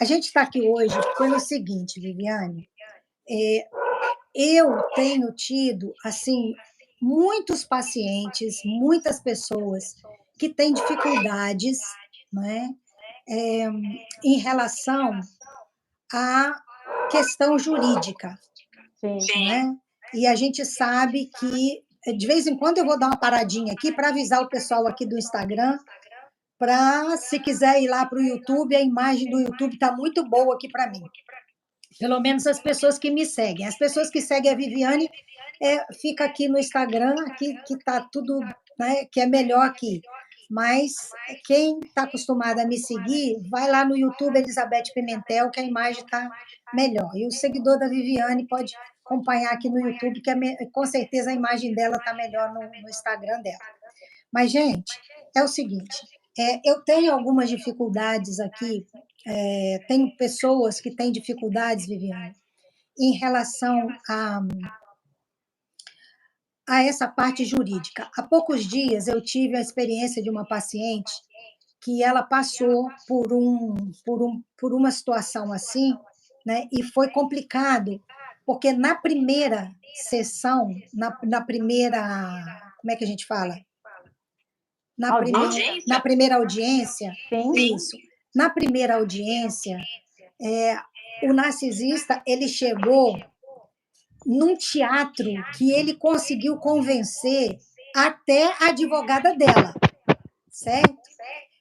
A gente está aqui hoje pelo seguinte, Viviane, eu tenho tido, assim, muitos pacientes, muitas pessoas que têm dificuldades, né, em relação à questão jurídica, Sim. né? E a gente sabe que, de vez em quando, eu vou dar uma paradinha aqui para avisar o pessoal aqui do Instagram, para, se quiser ir lá para o YouTube, a imagem do YouTube está muito boa aqui para mim. Pelo menos as pessoas que me seguem. As pessoas que seguem a Viviane, fica aqui no Instagram, aqui, que está tudo, né, que é melhor aqui. Mas quem está acostumado a me seguir, vai lá no YouTube Elizabeth Pimentel, que a imagem está melhor. E o seguidor da Viviane pode acompanhar aqui no YouTube, que com certeza a imagem dela está melhor no Instagram dela. Mas, gente, é o seguinte, eu tenho algumas dificuldades aqui, tenho pessoas que têm dificuldades, Viviane, em relação a essa parte jurídica. Há poucos dias eu tive a experiência de uma paciente que ela passou por uma situação assim, né, e foi complicado, porque na primeira sessão, na primeira, como é que a gente fala? Na primeira audiência, Sim. isso. Na primeira audiência, o narcisista ele chegou num teatro que ele conseguiu convencer até a advogada dela, certo?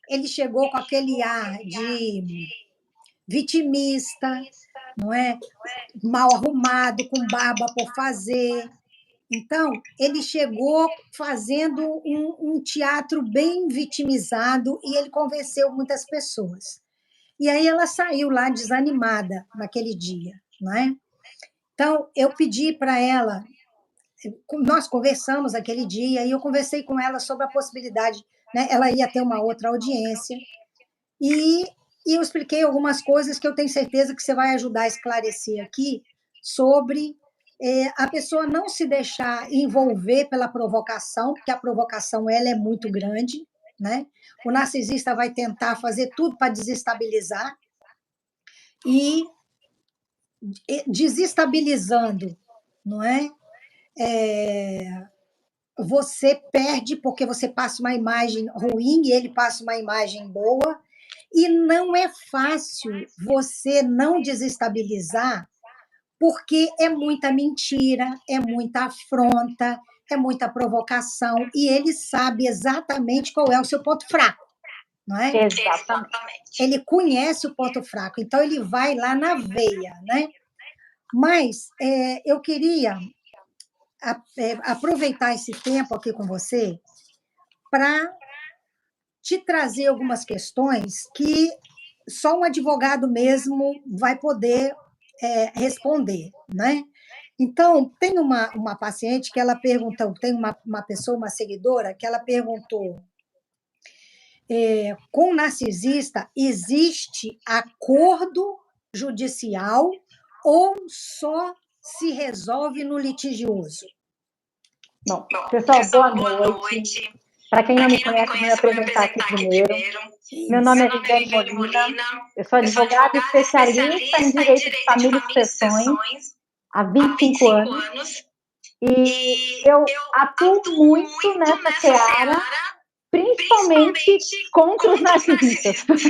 Ele chegou com aquele ar de vitimista, não é? Mal arrumado, com barba por fazer. Então, ele chegou fazendo um teatro bem vitimizado e ele convenceu muitas pessoas. E aí ela saiu lá desanimada naquele dia, não é? Então, eu pedi para ela, nós conversamos aquele dia, e eu conversei com ela sobre a possibilidade, né? Ela ia ter uma outra audiência, e eu expliquei algumas coisas que eu tenho certeza que você vai ajudar a esclarecer aqui, sobre a pessoa não se deixar envolver pela provocação, porque a provocação ela é muito grande, né? O narcisista vai tentar fazer tudo para desestabilizar, e desestabilizando, não é? Você perde porque você passa uma imagem ruim e ele passa uma imagem boa, e não é fácil você não desestabilizar, porque é muita mentira, é muita afronta, é muita provocação, e ele sabe exatamente qual é o seu ponto fraco, não é? Exatamente. Ele conhece o ponto fraco, então ele vai lá na veia, né? Mas eu queria aproveitar esse tempo aqui com você para te trazer algumas questões que só um advogado mesmo vai poder responder, né? Então, tem uma paciente que ela perguntou, tem uma pessoa, uma seguidora, que ela perguntou, com narcisista, existe acordo judicial ou só se resolve no litigioso? Bom, pessoal, boa noite. Para quem não me conhece, vou me apresentar aqui primeiro. Meu nome é Viviane Molina, eu sou advogada especialista em direito de família e sucessões há 25 anos. E eu atuo muito nessa seara, principalmente contra os narcisistas.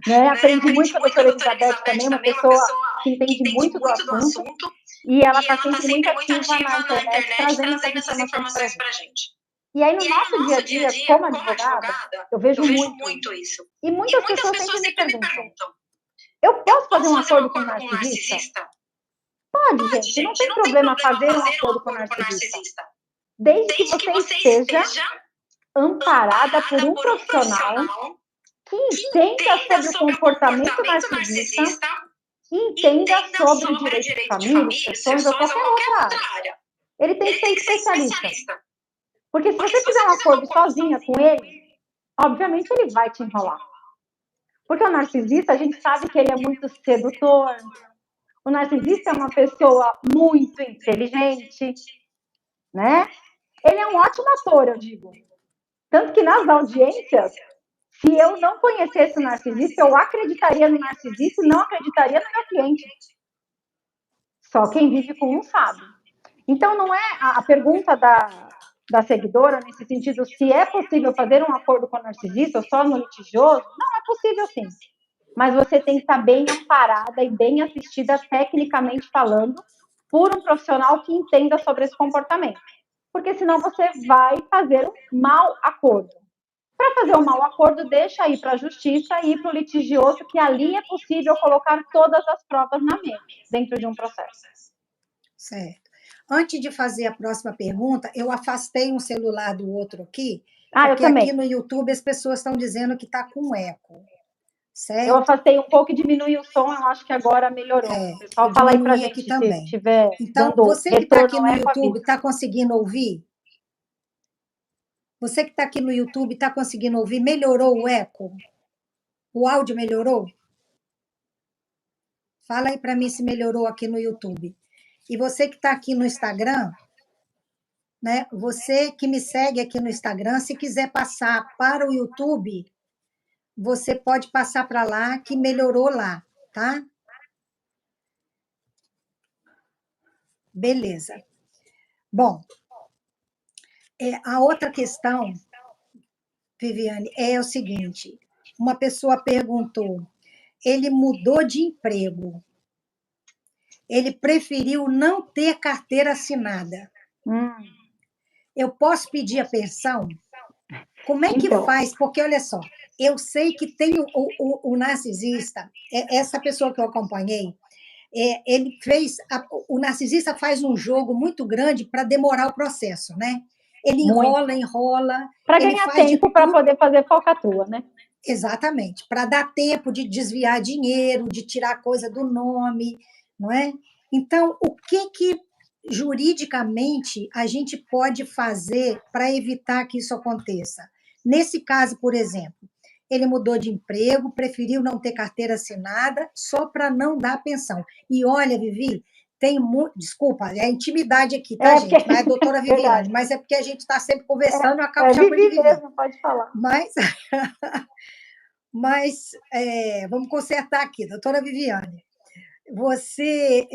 Né? Aprendi muito com a doutora Elizabeth também, uma pessoa que entende muito do assunto, e ela está sempre muito ativa na internet, trazendo essas informações para a gente. E aí, no nosso dia a dia, como advogada, eu vejo muito isso. E muitas pessoas sempre me perguntam, eu posso fazer um acordo com o narcisista? Pode, gente, não tem problema fazer um acordo com o narcisista. Desde que você esteja amparada por um profissional que entenda sobre o comportamento narcisista e entenda sobre o direito de família, sucessões ou qualquer outra área. Ele tem que ser especialista. Porque se você fizer um acordo sozinha com ele, obviamente ele vai te enrolar. Porque o narcisista, a gente sabe que ele é muito sedutor. O narcisista é uma pessoa muito inteligente, né? Ele é um ótimo ator, eu digo. Tanto que nas audiências, Se eu não conhecesse o narcisista, eu acreditaria no narcisista e não acreditaria no meu cliente. Só quem vive com um sabe. Então, não é a pergunta da seguidora, nesse sentido, se é possível fazer um acordo com o narcisista ou só no litigioso, não é possível sim. Mas você tem que estar bem amparada e bem assistida, tecnicamente falando, por um profissional que entenda sobre esse comportamento. Porque senão você vai fazer um mau acordo. Para fazer um mau acordo, deixa ir para a justiça e ir para o litigioso, que ali é possível colocar todas as provas na mesa, dentro de um processo. Certo. Antes de fazer a próxima pergunta, eu afastei um celular do outro aqui, Eu porque também. aqui no YouTube as pessoas estão dizendo que está com eco. Certo? Eu afastei um pouco e diminui o som, eu acho que agora melhorou. O pessoal fala aí pra gente aqui se também. estiver Então, dando você que está aqui retorno no eco, YouTube, avisa. está conseguindo ouvir? Você que está aqui no YouTube, está conseguindo ouvir? Melhorou o eco? O áudio melhorou? Fala aí para mim se melhorou aqui no YouTube. E você que está aqui no Instagram, né? Você que me segue aqui no Instagram, se quiser passar para o YouTube, você pode passar para lá, que melhorou lá, tá? Beleza. Bom, a outra questão, Viviane, é o seguinte: uma pessoa perguntou, ele mudou de emprego, ele preferiu não ter carteira assinada. Eu posso pedir a pensão? Como é que Então, faz? Porque, olha só, eu sei que tem o narcisista, essa pessoa que eu acompanhei, ele fez. O narcisista faz um jogo muito grande para demorar o processo, né? Ele enrola, enrola. Para Ele ganhar faz de tempo para tudo. poder fazer falcatrua, né? Exatamente, para dar tempo de desviar dinheiro, de tirar coisa do nome, não é? Então, o que juridicamente a gente pode fazer para evitar que isso aconteça? Nesse caso, por exemplo, ele mudou de emprego, preferiu não ter carteira assinada só para não dar pensão. E olha, Vivi, tem muito. Desculpa, é intimidade aqui, tá, gente? Mas é a doutora Viviane, mas é porque a gente está sempre conversando, eu acabo chamando de Vivi. Mesmo, pode falar. Mas vamos consertar aqui, doutora Viviane. Você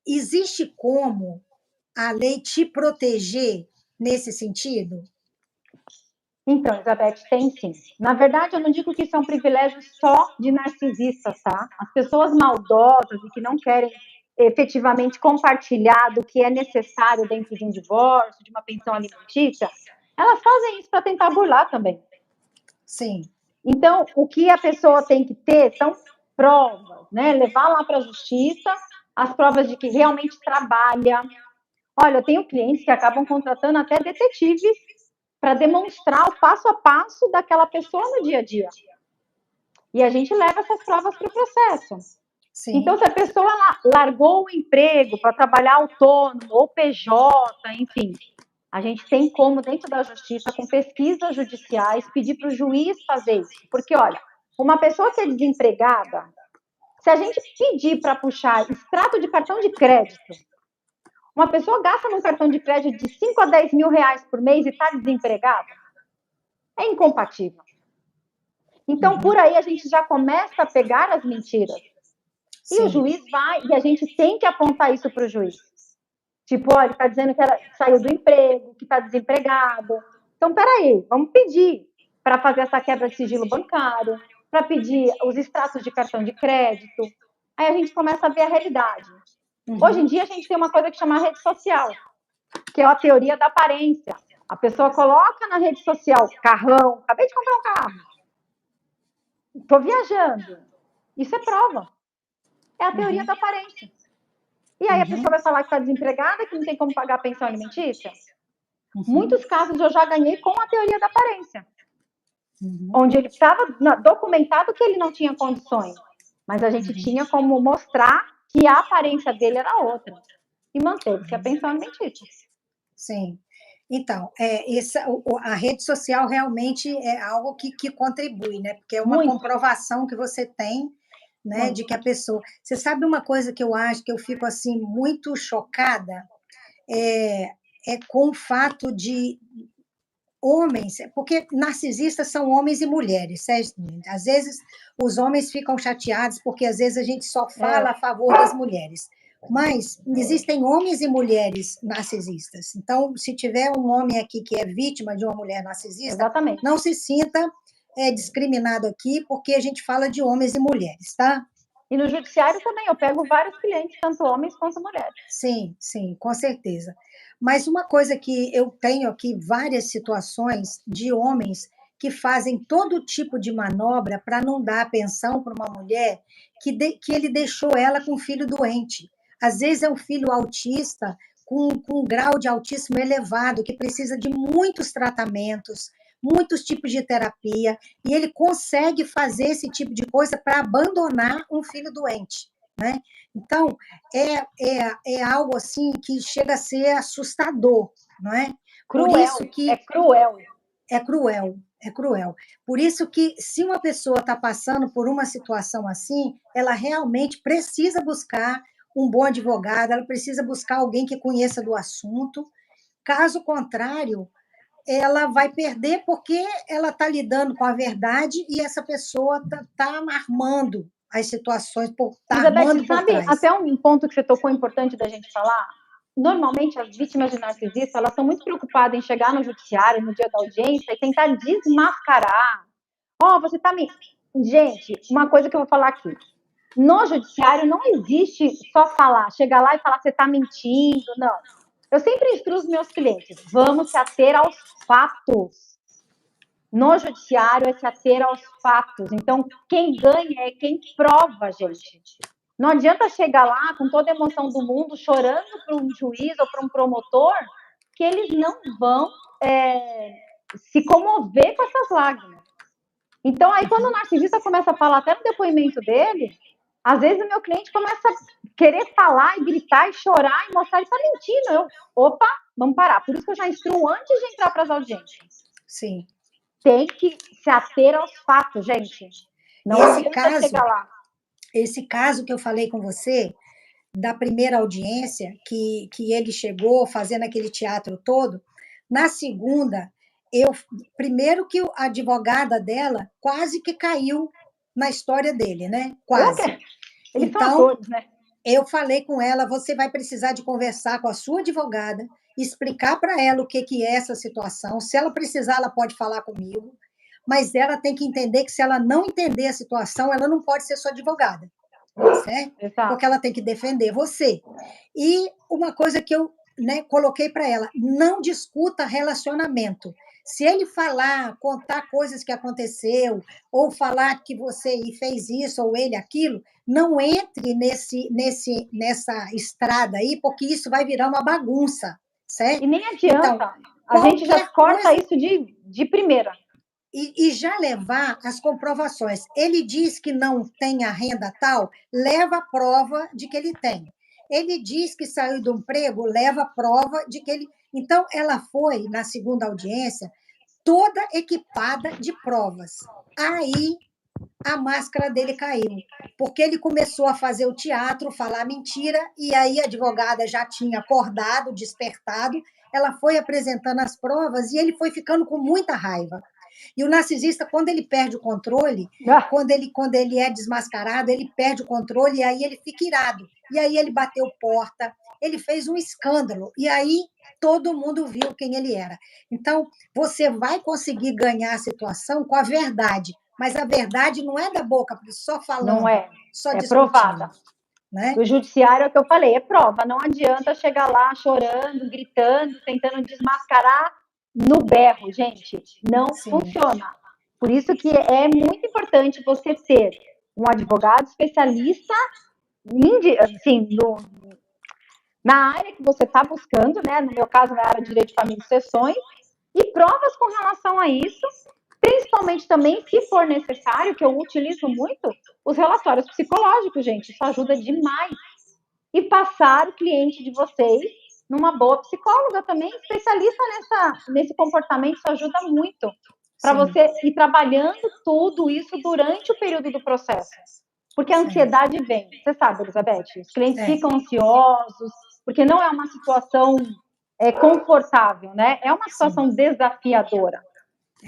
existe como a lei te proteger nesse sentido? Então, Elizabeth, tem sim. Na verdade, eu não digo que isso é um privilégio só de narcisistas, tá? As pessoas maldosas e que não querem efetivamente compartilhar do que é necessário dentro de um divórcio, de uma pensão alimentícia, elas fazem isso para tentar burlar também. Sim. Então, o que a pessoa tem que ter são provas, né? Levar lá para a justiça as provas de que realmente trabalha. Olha, eu tenho clientes que acabam contratando até detetives para demonstrar o passo a passo daquela pessoa no dia a dia. E a gente leva essas provas para o processo. Sim. Então, se a pessoa largou o emprego para trabalhar autônomo ou PJ, enfim, a gente tem como, dentro da justiça, com pesquisas judiciais, pedir para o juiz fazer isso. Porque, olha, uma pessoa que é desempregada, se a gente pedir para puxar extrato de cartão de crédito, uma pessoa gasta num cartão de crédito de 5 a 10 mil reais por mês e está desempregada, é incompatível. Então, por aí, a gente já começa a pegar as mentiras. E Sim. o juiz vai, e a gente tem que apontar isso para o juiz. Tipo, olha, ele está dizendo que ela saiu do emprego, que está desempregado. Então, peraí, vamos pedir para fazer essa quebra de sigilo bancário, para pedir os extratos de cartão de crédito. Aí a gente começa a ver a realidade. Hoje em dia, a gente tem uma coisa que chama rede social, que é a teoria da aparência. A pessoa coloca na rede social carrão, acabei de comprar um carro, estou viajando. Isso é prova. É a teoria da aparência. E aí a pessoa vai falar que está desempregada, que não tem como pagar a pensão alimentícia? Muitos casos eu já ganhei com a teoria da aparência. Onde ele estava documentado que ele não tinha condições, mas a gente tinha como mostrar que a aparência dele era outra. E manteve-se a pensão alimentícia. Sim. Então, a rede social realmente é algo que contribui, né? Porque é uma comprovação que você tem, né, de que a pessoa. Você sabe uma coisa que eu acho que eu fico assim muito chocada? É com o fato de homens, porque narcisistas são homens e mulheres, certo? Às vezes os homens ficam chateados porque às vezes a gente só fala a favor das mulheres. Mas existem homens e mulheres narcisistas. Então, se tiver um homem aqui que é vítima de uma mulher narcisista, Exatamente. não se sinta discriminado aqui, porque a gente fala de homens e mulheres, tá? E no judiciário também, eu pego vários clientes, tanto homens quanto mulheres. Sim, sim, com certeza. Mas uma coisa que eu tenho aqui, várias situações de homens que fazem todo tipo de manobra para não dar pensão para uma mulher que ele deixou ela com um filho doente. Às vezes é um filho autista, com um grau de autismo elevado, que precisa de muitos tratamentos, muitos tipos de terapia, e ele consegue fazer esse tipo de coisa para abandonar um filho doente, né? Então, é algo assim que chega a ser assustador, não é? Cruel, Por isso que é cruel. é cruel, é cruel. Por isso que, se uma pessoa está passando por uma situação assim, ela realmente precisa buscar um bom advogado, ela precisa buscar alguém que conheça do assunto. Caso contrário, ela vai perder porque ela está lidando com a verdade e essa pessoa está armando as situações, está armando Elizabeth, por sabe trás. até um ponto que você tocou importante da gente falar? Normalmente, as vítimas de narcisista, elas são muito preocupadas em chegar no judiciário, no dia da audiência, e tentar desmascarar. Você tá me... Gente, uma coisa que eu vou falar aqui. No judiciário não existe só falar, chegar lá e falar você está mentindo, não. Eu sempre instruo os meus clientes, vamos se ater aos fatos. No judiciário é se ater aos fatos. Então, quem ganha é quem prova, gente. Não adianta chegar lá com toda a emoção do mundo, chorando para um juiz ou para um promotor, que eles não vão se comover com essas lágrimas. Então, aí, quando o narcisista começa a falar até no depoimento dele, às vezes o meu cliente começa a querer falar e gritar e chorar e mostrar, ele está mentindo. Opa, vamos parar. Por isso que eu já instruo antes de entrar para as audiências. Sim. Tem que se ater aos fatos, gente. Não adianta chegar lá. Esse caso que eu falei com você, da primeira audiência, que ele chegou fazendo aquele teatro todo, na segunda, primeiro que a advogada dela quase que caiu na história dele, né? Quase. Eles então, são atores, né? Eu falei com ela, você vai precisar de conversar com a sua advogada, explicar para ela o que é essa situação. Se ela precisar, ela pode falar comigo, mas ela tem que entender que se ela não entender a situação, ela não pode ser sua advogada, certo? Exato. Porque ela tem que defender você. E uma coisa que eu coloquei para ela, não discuta relacionamento. Se ele falar, contar coisas que aconteceu, ou falar que você fez isso, ou ele aquilo, não entre nessa estrada aí, porque isso vai virar uma bagunça, certo? E nem adianta. Então, a gente já corta isso de primeira. E já levar as comprovações. Ele diz que não tem a renda tal, leva a prova de que ele tem. Ele diz que saiu do emprego, leva a prova de que ele... Então, ela foi, na segunda audiência, toda equipada de provas. Aí, a máscara dele caiu, porque ele começou a fazer o teatro, falar mentira, e aí a advogada já tinha acordado, despertado, ela foi apresentando as provas e ele foi ficando com muita raiva. E o narcisista, quando ele perde o controle, quando ele é desmascarado, ele perde o controle e aí ele fica irado. E aí ele bateu porta, ele fez um escândalo, e aí todo mundo viu quem ele era. Então, você vai conseguir ganhar a situação com a verdade, mas a verdade não é da boca, só falando. Não é, só é provada. Né? O judiciário é o que eu falei, é prova. Não adianta chegar lá chorando, gritando, tentando desmascarar no berro, gente. Não funciona. Por isso que é muito importante você ter um advogado especialista assim, na área que você está buscando, né? No meu caso, na área de direito de família e sucessões, e provas com relação a isso, principalmente também, se for necessário, que eu utilizo muito, os relatórios psicológicos, gente, isso ajuda demais. E passar o cliente de vocês numa boa psicóloga também, especialista nesse comportamento, isso ajuda muito para você ir trabalhando tudo isso durante o período do processo. Porque a ansiedade vem, você sabe, Elizabeth, os clientes ficam ansiosos, porque não é uma situação confortável, né? É uma situação desafiadora.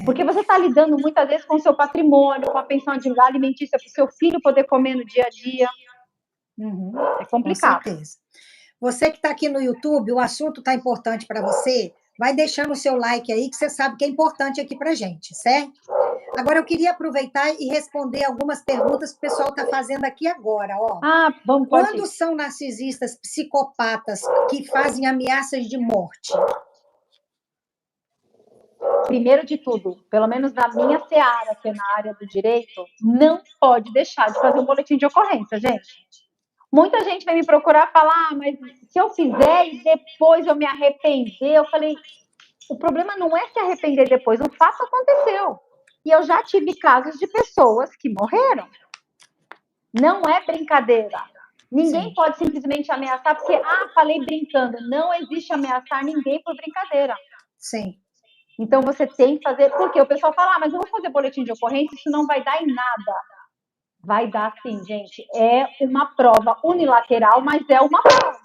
Porque você está lidando muitas vezes com o seu patrimônio, com a pensão alimentícia para o seu filho poder comer no dia a dia. É complicado. Com certeza. Você que está aqui no YouTube, o assunto está importante para você, vai deixando o seu like aí, que você sabe que é importante aqui para a gente, certo? Agora, eu queria aproveitar e responder algumas perguntas que o pessoal está fazendo aqui agora. Ó. Vamos, quando são narcisistas psicopatas que fazem ameaças de morte? Primeiro de tudo, pelo menos na minha seara, que é na área do direito, não pode deixar de fazer um boletim de ocorrência, gente. Muita gente vem me procurar e falar, mas se eu fizer e depois eu me arrepender, eu falei, o problema não é se arrepender depois, o fato aconteceu. E eu já tive casos de pessoas que morreram. Não é brincadeira. Ninguém pode simplesmente ameaçar porque, falei brincando. Não existe ameaçar ninguém por brincadeira. Sim. Então, você tem que fazer... Porque o pessoal fala, mas eu vou fazer boletim de ocorrência, isso não vai dar em nada. Vai dar sim, gente. É uma prova unilateral, mas é uma prova.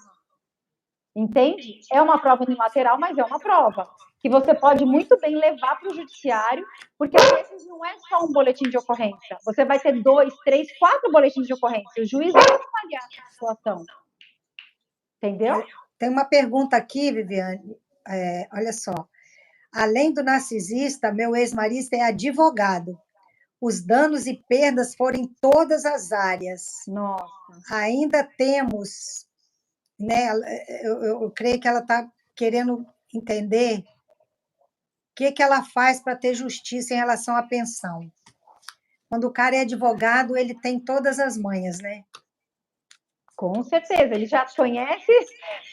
Entende? É uma prova unilateral, mas é uma prova. Que você pode muito bem levar para o judiciário, porque às vezes não é só um boletim de ocorrência. Você vai ter 2, 3, 4 boletins de ocorrência. O juiz vai avaliar a situação. Entendeu? Tem uma pergunta aqui, Viviane. Olha só. Além do narcisista, meu ex-marido é advogado. Os danos e perdas foram em todas as áreas. Nossa. Ainda temos, né? Eu creio que ela está querendo entender o que ela faz para ter justiça em relação à pensão. Quando o cara é advogado, ele tem todas as manhas, né? Com certeza, ele já conhece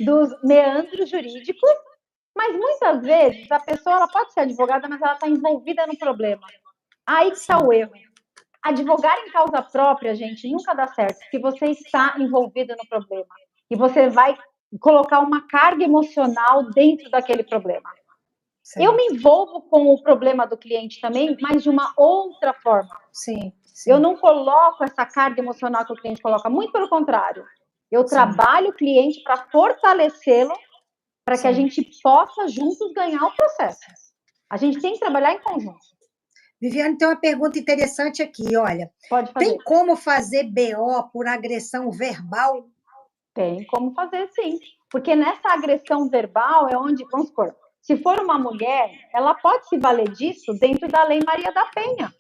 dos meandros jurídicos, mas muitas vezes a pessoa ela pode ser advogada, mas ela está envolvida no problema. Aí que está o erro. Advogar em causa própria, gente, nunca dá certo, porque você está envolvido no problema. E você vai colocar uma carga emocional dentro daquele problema. Sim. Eu me envolvo com o problema do cliente também, mas de uma outra forma. Sim. Eu não coloco essa carga emocional que o cliente coloca, muito pelo contrário. Eu trabalho o cliente para fortalecê-lo, para que a gente possa juntos ganhar o processo. A gente tem que trabalhar em conjunto. Viviane, tem uma pergunta interessante aqui, olha. Pode fazer. Tem como fazer BO por agressão verbal? Tem como fazer, sim. Porque nessa agressão verbal é onde, vamos supor, se for uma mulher, ela pode se valer disso dentro da Lei Maria da Penha.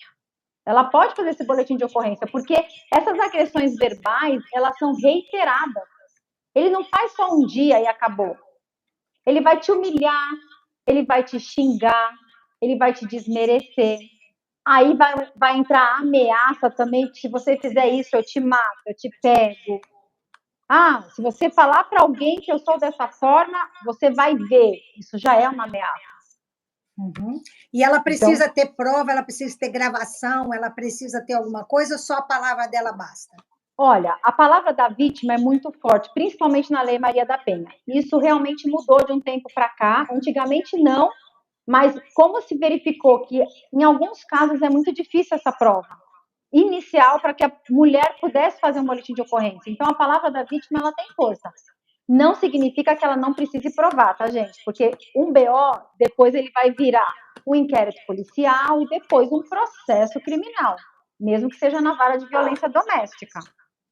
Ela pode fazer esse boletim de ocorrência, porque essas agressões verbais, elas são reiteradas. Ele não faz só um dia e acabou. Ele vai te humilhar, ele vai te xingar, ele vai te desmerecer. Aí vai entrar a ameaça também, que se você fizer isso, eu te mato, eu te pego. Se você falar para alguém que eu sou dessa forma, você vai ver. Isso já é uma ameaça. Uhum. E ela precisa ter prova, ela precisa ter gravação, ela precisa ter alguma coisa, ou só a palavra dela basta? Olha, a palavra da vítima é muito forte, principalmente na Lei Maria da Penha. Isso realmente mudou de um tempo para cá. Antigamente não, mas como se verificou que em alguns casos é muito difícil essa prova inicial para que a mulher pudesse fazer um boletim de ocorrência. Então, a palavra da vítima ela tem força. Não significa que ela não precise provar, tá, gente? Porque um BO, depois ele vai virar um inquérito policial e depois um processo criminal, mesmo que seja na vara de violência doméstica.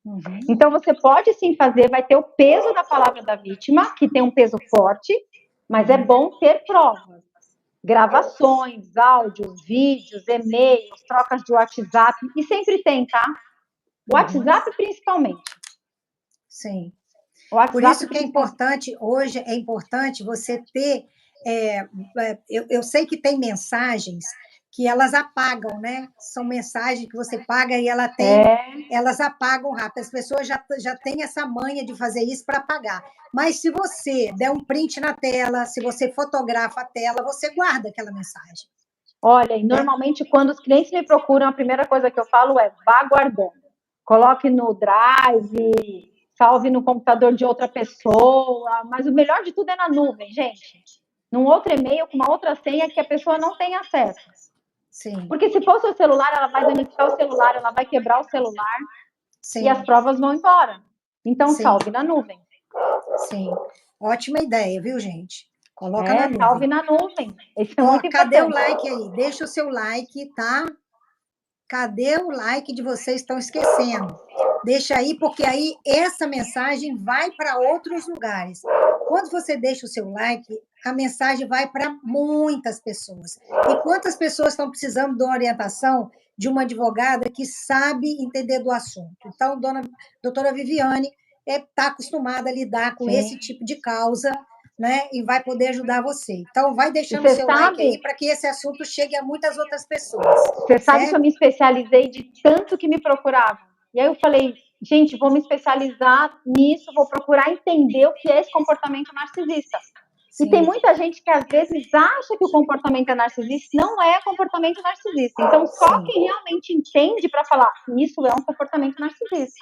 Uhum. Então, você pode sim fazer, vai ter o peso da palavra da vítima, que tem um peso forte, mas é bom ter provas. Gravações, áudios, vídeos, e-mails, trocas de WhatsApp, e sempre tem, tá? WhatsApp principalmente. Sim. Por isso que é importante, hoje é importante você ter... eu sei que tem mensagens que elas apagam, né? São mensagens que você paga e elas apagam rápido. As pessoas já têm essa manha de fazer isso para apagar. Mas se você der um print na tela, se você fotografa a tela, você guarda aquela mensagem. Olha, e normalmente quando os clientes me procuram, a primeira coisa que eu falo é vá guardando. Coloque no Drive, salve no computador de outra pessoa, mas o melhor de tudo é na nuvem, gente. Num outro e-mail, com uma outra senha que a pessoa não tem acesso. Sim. Porque se for o seu celular, ela vai danificar o celular, ela vai quebrar o celular. Sim. E as provas vão embora. Então, salve na nuvem. Sim. Ótima ideia, viu, gente? Coloca na nuvem. Salve na nuvem. Isso é muito cadê o importante. like aí? Deixa o seu like, tá? Cadê o like de vocês? Estão esquecendo. Deixa aí, porque aí essa mensagem vai para outros lugares. Quando você deixa o seu like, a mensagem vai para muitas pessoas. E quantas pessoas estão precisando de uma orientação de uma advogada que sabe entender do assunto? Então, doutora Viviane está acostumada a lidar com esse tipo de causa, né? E vai poder ajudar você. Então, vai deixando o seu like aí para que esse assunto chegue a muitas outras pessoas. Você sabe que eu me especializei de tanto que me procuravam. E aí eu falei, gente, vou me especializar nisso, vou procurar entender o que é esse comportamento narcisista. Sim. E tem muita gente que às vezes acha que o comportamento é narcisista, não é comportamento narcisista. Então, só quem realmente entende para falar, isso é um comportamento narcisista.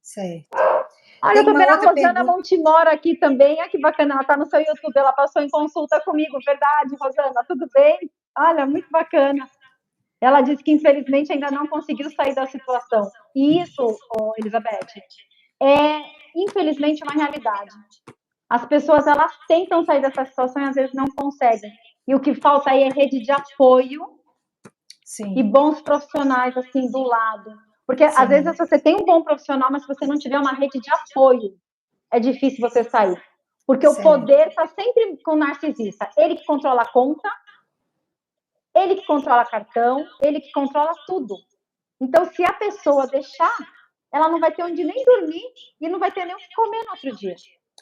Certo. Olha, eu tô vendo a Rosana Montemora aqui também. Olha que bacana, ela tá no seu YouTube, ela passou em consulta comigo. Verdade, Rosana, tudo bem? Olha, muito bacana. Ela disse que, infelizmente, ainda não conseguiu sair da situação. E isso, Elizabeth, é, infelizmente, uma realidade. As pessoas, elas tentam sair dessa situação e, às vezes, não conseguem. E o que falta aí é rede de apoio. Sim. E bons profissionais, assim, do lado. Porque, às vezes, você tem um bom profissional, mas se você não tiver uma rede de apoio, é difícil você sair. Porque o poder está sempre com o narcisista. Ele que controla a conta, ele que controla cartão, ele que controla tudo. Então, se a pessoa deixar, ela não vai ter onde nem dormir e não vai ter nem o que comer no outro dia.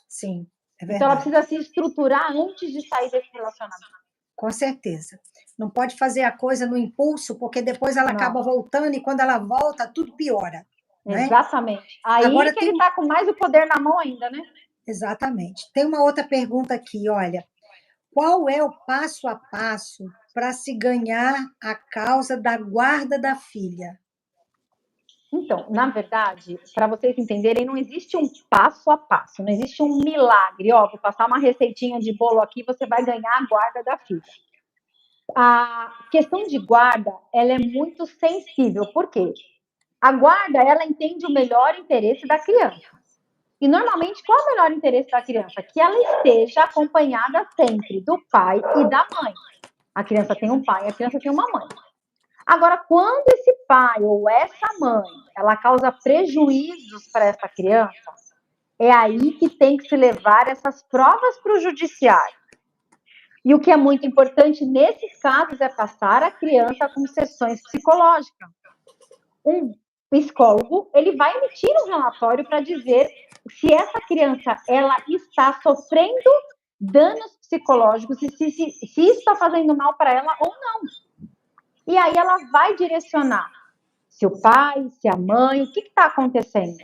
Sim, é verdade. Então, ela precisa se estruturar antes de sair desse relacionamento. Com certeza. Não pode fazer a coisa no impulso, porque depois ela acaba voltando e quando ela volta, tudo piora. Né? Exatamente. Aí agora que ele está com mais o poder na mão ainda, né? Exatamente. Tem uma outra pergunta aqui, olha. Qual é o passo a passo para se ganhar a causa da guarda da filha? Então, na verdade, para vocês entenderem, não existe um passo a passo, não existe um milagre. Ó, vou passar uma receitinha de bolo aqui, você vai ganhar a guarda da filha. A questão de guarda, ela é muito sensível. Por quê? A guarda, ela entende o melhor interesse da criança. E, normalmente, qual é o melhor interesse da criança? Que ela esteja acompanhada sempre do pai e da mãe. A criança tem um pai, a criança tem uma mãe. Agora, quando esse pai ou essa mãe, ela causa prejuízos para essa criança, é aí que tem que se levar essas provas para o judiciário. E o que é muito importante nesses casos é passar a criança com sessões psicológicas. Um psicólogo, ele vai emitir um relatório para dizer se essa criança ela está sofrendo danos psicológicos e se isso está fazendo mal para ela ou não. E aí ela vai direcionar se o pai, se a mãe, o que está acontecendo.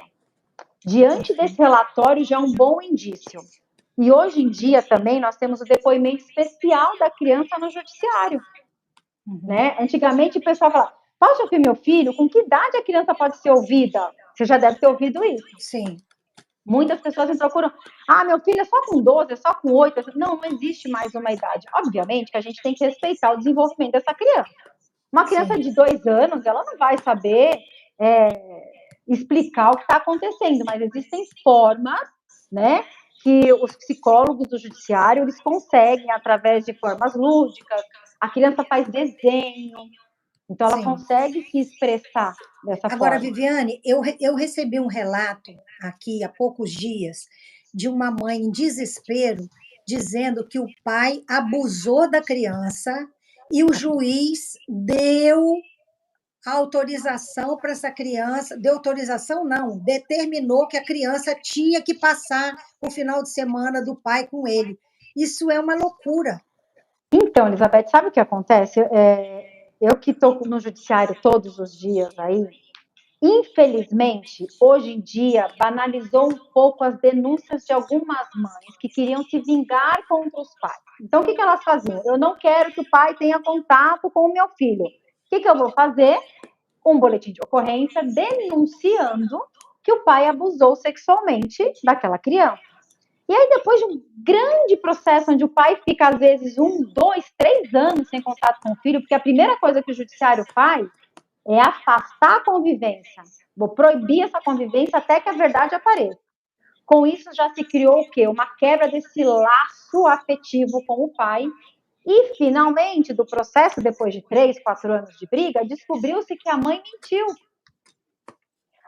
Diante desse relatório já é um bom indício. E hoje em dia também nós temos o depoimento especial da criança no judiciário. Né? Antigamente o pessoal falava, posso ouvir meu filho? Com que idade a criança pode ser ouvida? Você já deve ter ouvido isso. Sim. Muitas pessoas me procuram, meu filho é só com 12, é só com 8. Não existe mais uma idade. Obviamente que a gente tem que respeitar o desenvolvimento dessa criança. Uma criança de 2 anos, ela não vai saber explicar o que está acontecendo, mas existem formas, né, que os psicólogos do judiciário, eles conseguem, através de formas lúdicas, a criança faz desenho, então ela consegue se expressar dessa forma. Agora, Viviane, eu recebi um relato aqui há poucos dias de uma mãe em desespero dizendo que o pai abusou da criança e o juiz deu autorização para essa criança, deu autorização não, determinou que a criança tinha que passar o final de semana do pai com ele. Isso é uma loucura. Então, Elizabeth, sabe o que acontece? Eu que estou no judiciário todos os dias aí, infelizmente, hoje em dia, banalizou um pouco as denúncias de algumas mães que queriam se vingar contra os pais. Então, o que elas faziam? Eu não quero que o pai tenha contato com o meu filho. O que eu vou fazer? Um boletim de ocorrência denunciando que o pai abusou sexualmente daquela criança. E aí, depois de um grande processo, onde o pai fica, às vezes, 1, 2, 3 anos sem contato com o filho, porque a primeira coisa que o judiciário faz é afastar a convivência. Vou proibir essa convivência até que a verdade apareça. Com isso já se criou o quê? Uma quebra desse laço afetivo com o pai. E, finalmente, do processo, depois de 3, 4 anos de briga, descobriu-se que a mãe mentiu.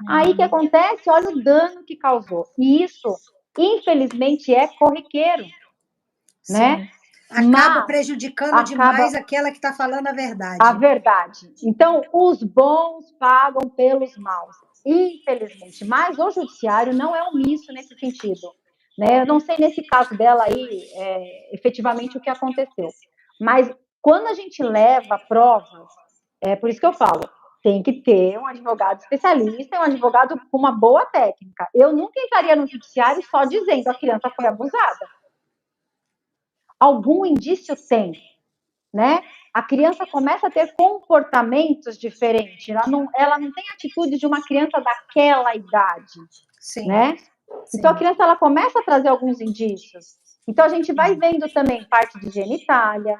Aí o que acontece? Olha o dano que causou. E isso, infelizmente, é corriqueiro, Sim. né? Acaba prejudicando demais aquela que está falando a verdade. A verdade. Então, os bons pagam pelos maus, infelizmente. Mas o judiciário não é omisso nesse sentido. Né? Eu não sei nesse caso dela aí, efetivamente, o que aconteceu. Mas quando a gente leva provas, é por isso que eu falo, tem que ter um advogado especialista e um advogado com uma boa técnica. Eu nunca entraria no judiciário só dizendo a criança foi abusada. Algum indício tem, né? A criança começa a ter comportamentos diferentes. Ela não tem atitude de uma criança daquela idade, Sim. né? Sim. Então a criança ela começa a trazer alguns indícios. Então a gente vai vendo também parte de genitália,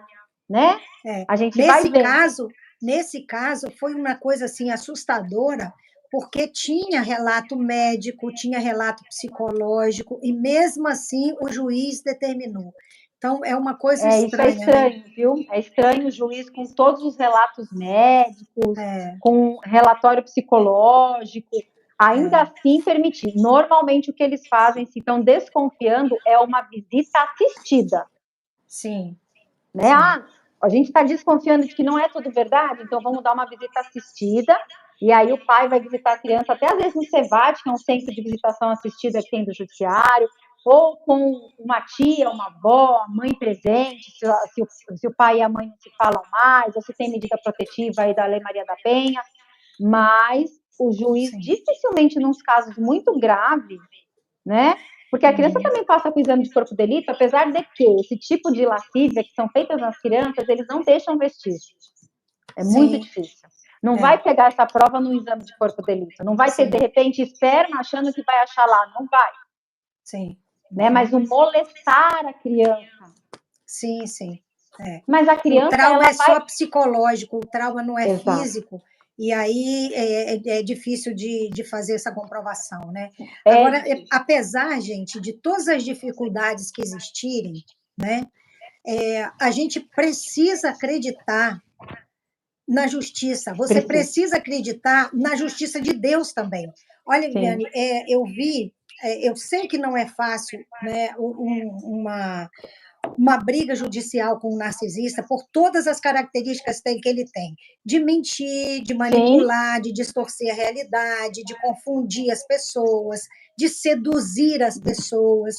né? A gente vai vendo. Nesse caso foi uma coisa assim assustadora, porque tinha relato médico, tinha relato psicológico e mesmo assim o juiz determinou. Então, é uma coisa estranha. Isso é estranho, né? Viu? É estranho o juiz com todos os relatos médicos, com relatório psicológico, ainda assim permitir. Normalmente, o que eles fazem, se estão desconfiando, é uma visita assistida. Sim. Né? Sim. A gente está desconfiando de que não é tudo verdade, então vamos dar uma visita assistida, e aí o pai vai visitar a criança, até às vezes no CEVAD, que é um centro de visitação assistida que tem do judiciário, ou com uma tia, uma avó, a mãe presente, se o pai e a mãe não se falam mais, ou se tem medida protetiva aí da Lei Maria da Penha, mas o juiz dificilmente, nos casos muito graves, né? Porque a criança também passa com o exame de corpo de delito, apesar de que esse tipo de lascívia que são feitas nas crianças, eles não deixam vestir. É muito difícil. Não vai pegar essa prova no exame de corpo de delito. Não vai ter, de repente, esperma achando que vai achar lá. Não vai. Sim. Né? Mas o molestar a criança. Sim, sim. Mas a criança, o trauma ela só psicológico, o trauma não é Exato. físico. E aí é difícil de fazer essa comprovação, né? Agora, apesar, gente, de todas as dificuldades que existirem, né, a gente precisa acreditar na justiça. Você precisa acreditar na justiça de Deus também. Olha, Viviane, eu sei que não é fácil, né, uma briga judicial com um narcisista por todas as características que ele tem, de mentir, de manipular, de distorcer a realidade, de confundir as pessoas, de seduzir as pessoas.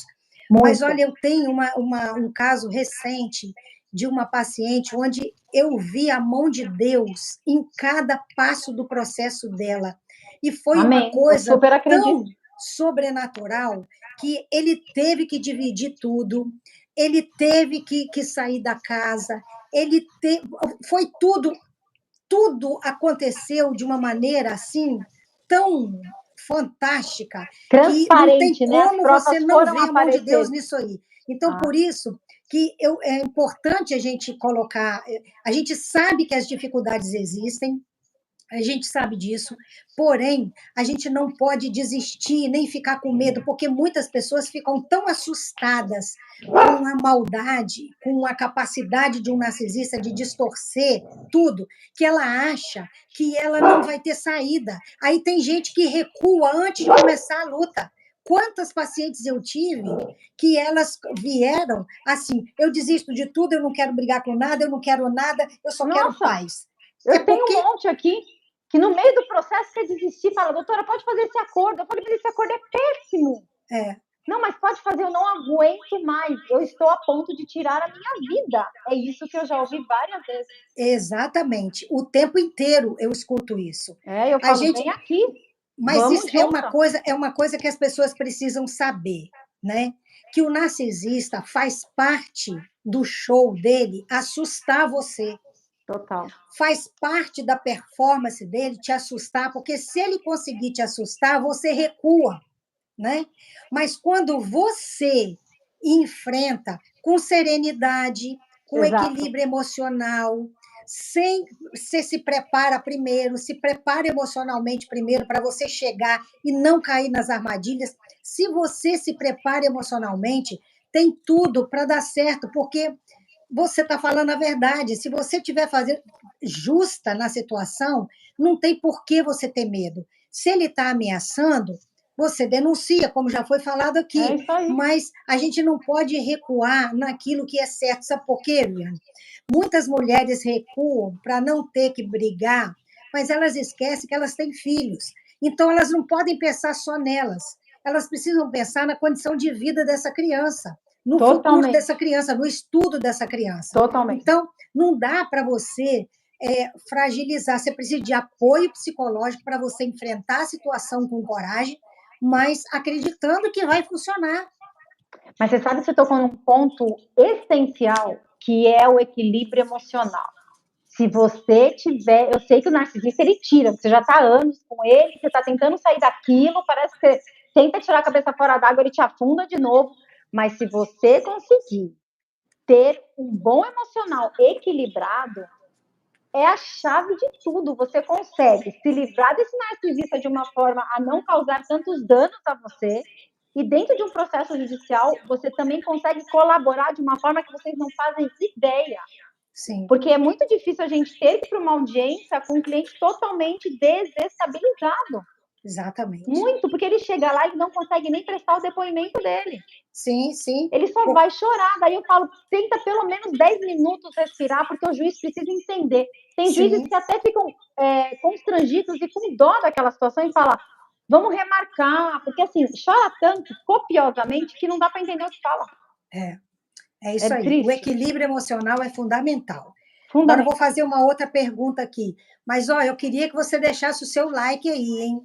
Muito. Mas, olha, eu tenho um caso recente de uma paciente onde eu vi a mão de Deus em cada passo do processo dela. E foi uma coisa tão sobrenatural que ele teve que dividir tudo, ele teve que sair da casa, foi tudo aconteceu de uma maneira assim tão fantástica que não tem como você não ver a mão de Deus nisso aí. Então, por isso que é importante a gente colocar, a gente sabe que as dificuldades existem, a gente sabe disso, porém, a gente não pode desistir nem ficar com medo, porque muitas pessoas ficam tão assustadas com a maldade, com a capacidade de um narcisista de distorcer tudo, que ela acha que ela não vai ter saída. Aí tem gente que recua antes de começar a luta. Quantas pacientes eu tive que elas vieram assim, eu desisto de tudo, eu não quero brigar com nada, eu não quero nada, eu só quero paz. Eu tenho um monte aqui que no meio do processo quer desistir e fala, doutora, pode fazer esse acordo. Eu falei, mas esse acordo é péssimo. Não, mas pode fazer, eu não aguento mais. Eu estou a ponto de tirar a minha vida. É isso que eu já ouvi várias vezes. Exatamente. O tempo inteiro eu escuto isso. Eu falo, vem aqui. Mas isso é uma coisa que as pessoas precisam saber, né? Que o narcisista faz parte do show dele assustar você. Total. Faz parte da performance dele te assustar, porque se ele conseguir te assustar, você recua, né? Mas quando você enfrenta com serenidade, com equilíbrio emocional, sem você se prepara primeiro, se prepara emocionalmente primeiro para você chegar e não cair nas armadilhas. Se você se prepara emocionalmente, tem tudo para dar certo, porque você está falando a verdade. Se você estiver fazendo justa na situação, não tem por que você ter medo. Se ele está ameaçando, você denuncia, como já foi falado É aqui, isso aí. mas a gente não pode recuar naquilo que é certo. Sabe por quê, Viane? Muitas mulheres recuam para não ter que brigar, mas elas esquecem que elas têm filhos. Então, elas não podem pensar só nelas. Elas precisam pensar na condição de vida dessa criança, no futuro Totalmente. dessa criança, no estudo dessa criança. Totalmente. Então, não dá para você fragilizar. Você precisa de apoio psicológico para você enfrentar a situação com coragem, mas acreditando que vai funcionar. Mas você sabe que você tocou num ponto essencial, que é o equilíbrio emocional. Se você tiver, eu sei que o narcisista ele tira, você já está há anos com ele, você está tentando sair daquilo, parece que você tenta tirar a cabeça fora d'água, ele te afunda de novo. Mas se você conseguir ter um bom emocional equilibrado, é a chave de tudo. Você consegue se livrar desse narcisista de uma forma a não causar tantos danos a você. E dentro de um processo judicial, você também consegue colaborar de uma forma que vocês não fazem ideia. Sim. Porque é muito difícil a gente ter que ir para uma audiência com um cliente totalmente desestabilizado. Exatamente. Muito, porque ele chega lá e não consegue nem prestar o depoimento dele. Sim, sim. Ele só vai chorar. Daí eu falo, tenta pelo menos 10 minutos respirar, porque o juiz precisa entender. Tem juízes Sim. que até ficam constrangidos e com dó daquela situação e falam, vamos remarcar, porque assim, chora tanto, copiosamente, que não dá para entender o que fala. É isso aí. Triste. O equilíbrio emocional é fundamental. Fundamental. Agora eu vou fazer uma outra pergunta aqui. Mas, ó, eu queria que você deixasse o seu like aí, hein?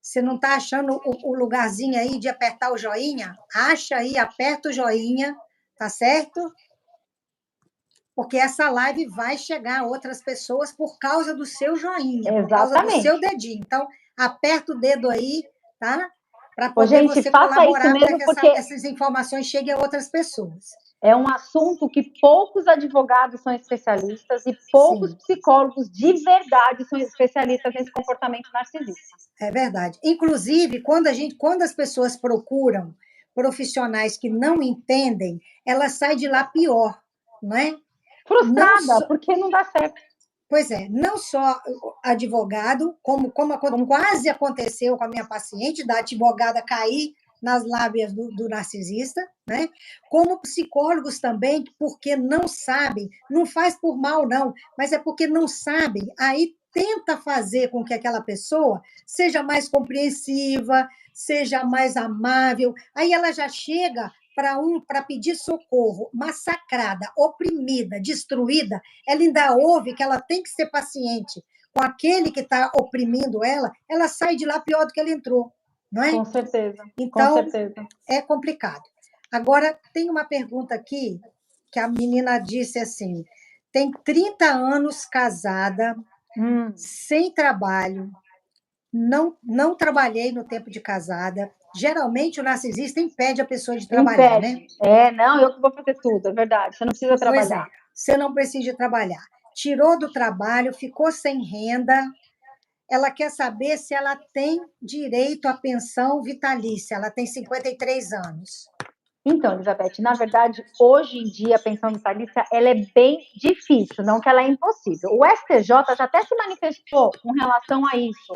Você não está achando o lugarzinho aí de apertar o joinha? Acha aí, aperta o joinha, tá certo? Porque essa live vai chegar a outras pessoas por causa do seu joinha, por causa do seu dedinho. Então, aperta o dedo aí, tá? Para poder gente, você faça colaborar isso mesmo, para que porque essas informações cheguem a outras pessoas. é um assunto que poucos advogados são especialistas e poucos psicólogos de verdade são especialistas nesse comportamento narcisista. É verdade. Inclusive, quando as pessoas procuram profissionais que não entendem, elas saem de lá pior, não é? Frustrada, porque não dá certo. Pois é, não só advogado, como quase aconteceu com a minha paciente, da advogada cair nas lábias do narcisista, né? Como psicólogos também, porque não sabem, não faz por mal, não, mas é porque não sabem, aí tenta fazer com que aquela pessoa seja mais compreensiva, seja mais amável, aí ela já chega para pedir socorro, massacrada, oprimida, destruída, ela ainda ouve que ela tem que ser paciente com aquele que está oprimindo ela, ela sai de lá pior do que ela entrou, não é? Com certeza. Então, com certeza. É complicado. Agora, tem uma pergunta aqui que a menina disse assim: tem 30 anos casada, sem trabalho, não trabalhei no tempo de casada. Geralmente, o narcisista impede a pessoa de trabalhar, né? Não, eu que vou fazer tudo, é verdade. Você não precisa trabalhar. Pois é, você não precisa trabalhar. Tirou do trabalho, ficou sem renda. Ela quer saber se ela tem direito à pensão vitalícia. Ela tem 53 anos. Então, Elizabeth, na verdade, hoje em dia a pensão vitalícia ela é bem difícil, não que ela é impossível. O STJ já até se manifestou com relação a isso,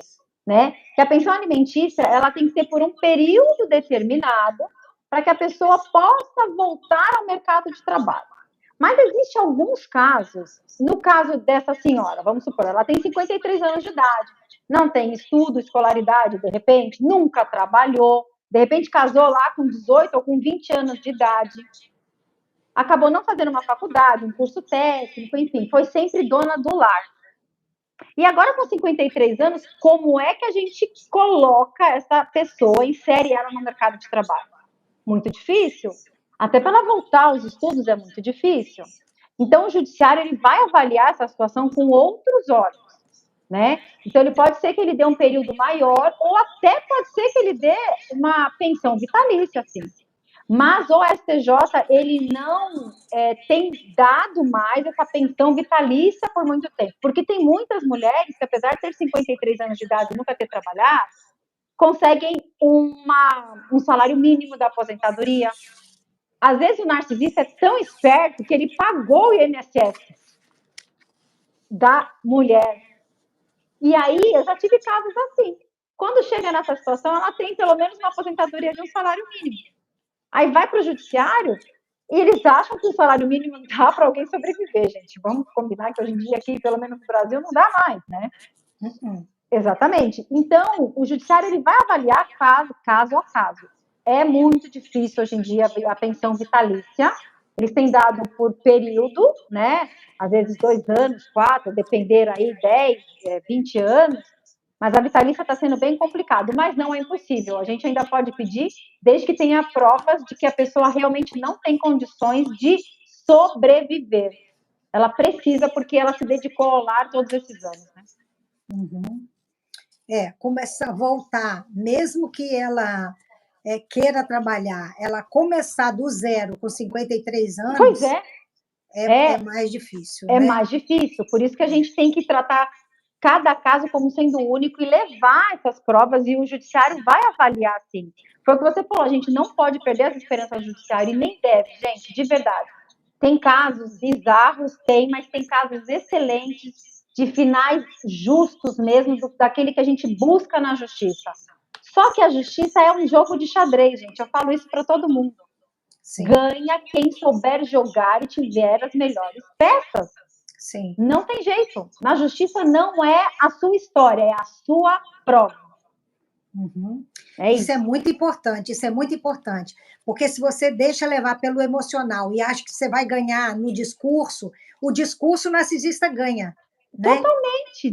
né? Que a pensão alimentícia ela tem que ser por um período determinado para que a pessoa possa voltar ao mercado de trabalho. Mas existem alguns casos, no caso dessa senhora, vamos supor, ela tem 53 anos de idade, não tem estudo, escolaridade, de repente, nunca trabalhou, de repente casou lá com 18 ou com 20 anos de idade, acabou não fazendo uma faculdade, um curso técnico, enfim, foi sempre dona do lar. E agora com 53 anos, como é que a gente coloca essa pessoa, insere ela no mercado de trabalho? Muito difícil. Até para ela voltar aos estudos é muito difícil. Então o judiciário ele vai avaliar essa situação com outros olhos. Né? Então, ele pode ser que ele dê um período maior ou até pode ser que ele dê uma pensão vitalícia, assim. Mas o STJ, ele não tem dado mais essa pensão vitalícia por muito tempo, porque tem muitas mulheres que, apesar de ter 53 anos de idade e nunca ter trabalhado, conseguem um salário mínimo da aposentadoria. Às vezes o narcisista é tão esperto que ele pagou o INSS da mulher. E aí, eu já tive casos assim. Quando chega nessa situação, ela tem pelo menos uma aposentadoria de um salário mínimo. Aí vai para o judiciário e eles acham que o salário mínimo não dá para alguém sobreviver, gente. Vamos combinar que hoje em dia aqui, pelo menos no Brasil, não dá mais, né? Exatamente. Então, o judiciário ele vai avaliar caso a caso. É muito difícil hoje em dia a pensão vitalícia. Eles têm dado por período, né? Às vezes 2 anos, 4, depender aí 10, 20 anos. Mas a vitalícia está sendo bem complicado, mas não é impossível. A gente ainda pode pedir, desde que tenha provas de que a pessoa realmente não tem condições de sobreviver. Ela precisa, porque ela se dedicou ao lar todos esses anos, né? Começar a voltar, mesmo que ela queira trabalhar, ela começar do zero com 53 anos, pois é mais difícil. É né? mais difícil, por isso que a gente tem que tratar cada caso como sendo único e levar essas provas, e o judiciário vai avaliar sim. Foi o que você falou, a gente não pode perder as esperanças do judiciário, e nem deve, gente, de verdade. Tem casos bizarros, mas tem casos excelentes, de finais justos mesmo, daquele que a gente busca na justiça. Só que a justiça é um jogo de xadrez, gente, eu falo isso para todo mundo. Sim. Ganha quem souber jogar e tiver as melhores peças. Sim. Não tem jeito. Na justiça não é a sua história, é a sua prova. Isso é muito importante, porque se você deixa levar pelo emocional e acha que você vai ganhar no discurso, o discurso narcisista ganha. Né? Totalmente.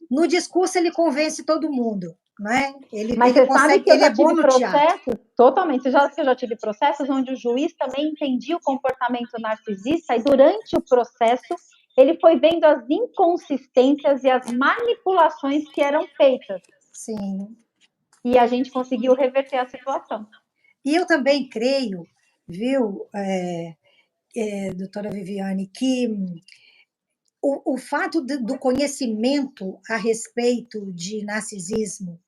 No discurso ele convence todo mundo. Né? Mas você sabe que eu já tive processos, totalmente, eu já tive processos onde o juiz também entendia o comportamento narcisista, e durante o processo ele foi vendo as inconsistências e as manipulações que eram feitas. Sim. E a gente conseguiu reverter a situação. E eu também creio, viu, doutora Viviane, que o fato do conhecimento a respeito de narcisismo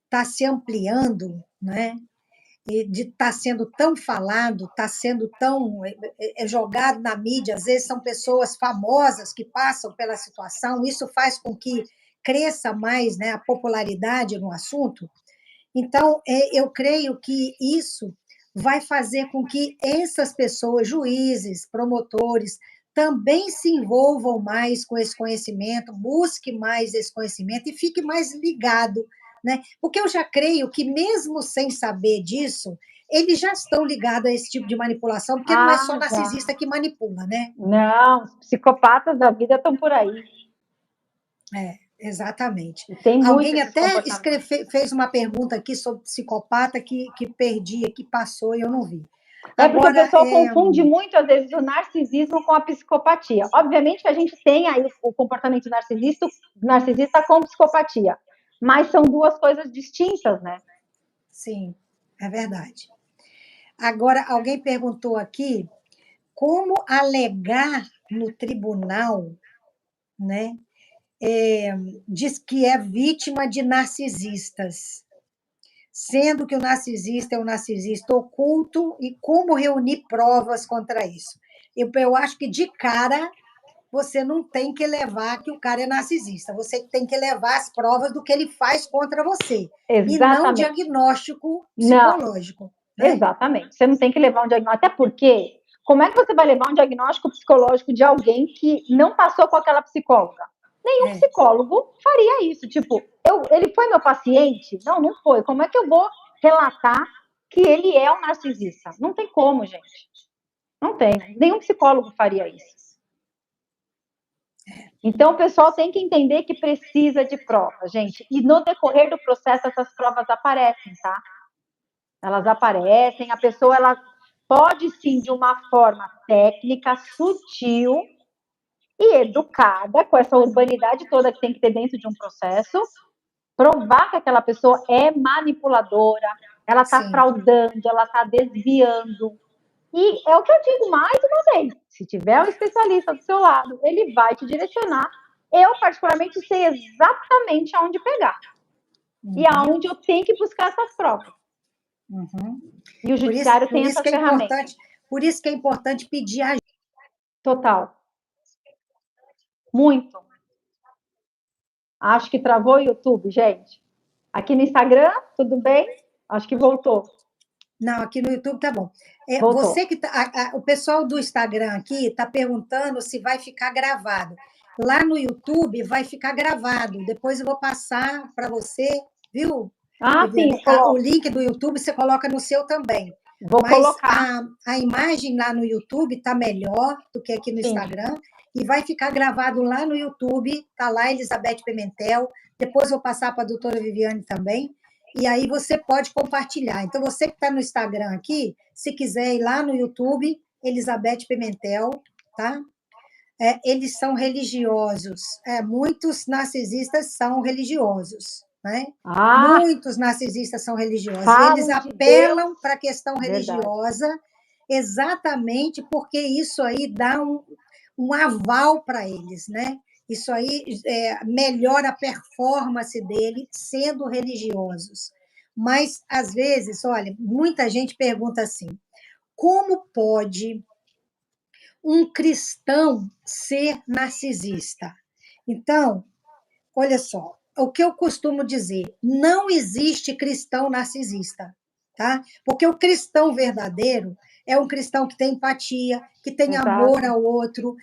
está se ampliando, né? E de estar sendo tão falado, está sendo tão jogado na mídia, às vezes são pessoas famosas que passam pela situação, isso faz com que cresça mais, né, a popularidade no assunto. Então, eu creio que isso vai fazer com que essas pessoas, juízes, promotores, também se envolvam mais com esse conhecimento, busque mais esse conhecimento e fique mais ligado, né? Porque eu já creio que, mesmo sem saber disso, eles já estão ligados a esse tipo de manipulação, porque não é só narcisista que manipula, né? Não, os psicopatas da vida estão por aí. Exatamente. Tem Alguém até fez uma pergunta aqui sobre psicopata que perdi, que passou e eu não vi. Porque o pessoal confunde muito, às vezes, o narcisismo com a psicopatia. Obviamente que a gente tem aí o comportamento narcisista com psicopatia, mas são duas coisas distintas, né? Sim, é verdade. Agora, alguém perguntou aqui como alegar no tribunal, né? Diz que é vítima de narcisistas, sendo que o narcisista é um narcisista oculto, e como reunir provas contra isso. Eu acho que, de cara, você não tem que levar que o cara é narcisista, você tem que levar as provas do que ele faz contra você, Exatamente. E não diagnóstico psicológico. Né? Exatamente, você não tem que levar um diagnóstico, até porque, como é que você vai levar um diagnóstico psicológico de alguém que não passou com aquela psicóloga? Nenhum psicólogo faria isso, tipo, ele foi meu paciente? Não foi. Como é que eu vou relatar que ele é um narcisista? Não tem como, gente. Não tem. Nenhum psicólogo faria isso. Então, o pessoal tem que entender que precisa de prova, gente. E no decorrer do processo, essas provas aparecem, tá? Elas aparecem, a pessoa ela pode sim, de uma forma técnica, sutil e educada, com essa urbanidade toda que tem que ter dentro de um processo, provar que aquela pessoa é manipuladora, ela está fraudando, ela está desviando. E é o que eu digo mais uma vez: se tiver um especialista do seu lado, ele vai te direcionar. Eu, particularmente, sei exatamente aonde pegar e aonde eu tenho que buscar essas provas. E o judiciário tem essas ferramentas. Por isso que é importante pedir ajuda. Total. Muito. Acho que travou o YouTube, gente. Aqui no Instagram, tudo bem? Acho que voltou. Não, aqui no YouTube tá bom. Voltou. Você que o pessoal do Instagram aqui está perguntando se vai ficar gravado. Lá no YouTube vai ficar gravado. Depois eu vou passar para você, viu? Sim, o link do YouTube você coloca no seu também. Vou colocar. A imagem lá no YouTube está melhor do que aqui no Instagram. E vai ficar gravado lá no YouTube. Está lá Elizabeth Pimentel. Depois vou passar para a doutora Viviane também. E aí você pode compartilhar. Então, você que está no Instagram aqui, se quiser ir lá no YouTube, Elizabeth Pimentel, tá? Eles são religiosos. Muitos narcisistas são religiosos, né? Muitos narcisistas são religiosos. Eles apelam para a questão religiosa exatamente porque isso aí dá um aval para eles, né? Isso aí melhora a performance dele sendo religiosos. Mas, às vezes, olha, muita gente pergunta assim, como pode um cristão ser narcisista? Então, olha só, o que eu costumo dizer, não existe cristão narcisista, tá? Porque o cristão verdadeiro é um cristão que tem empatia, que tem amor ao outro,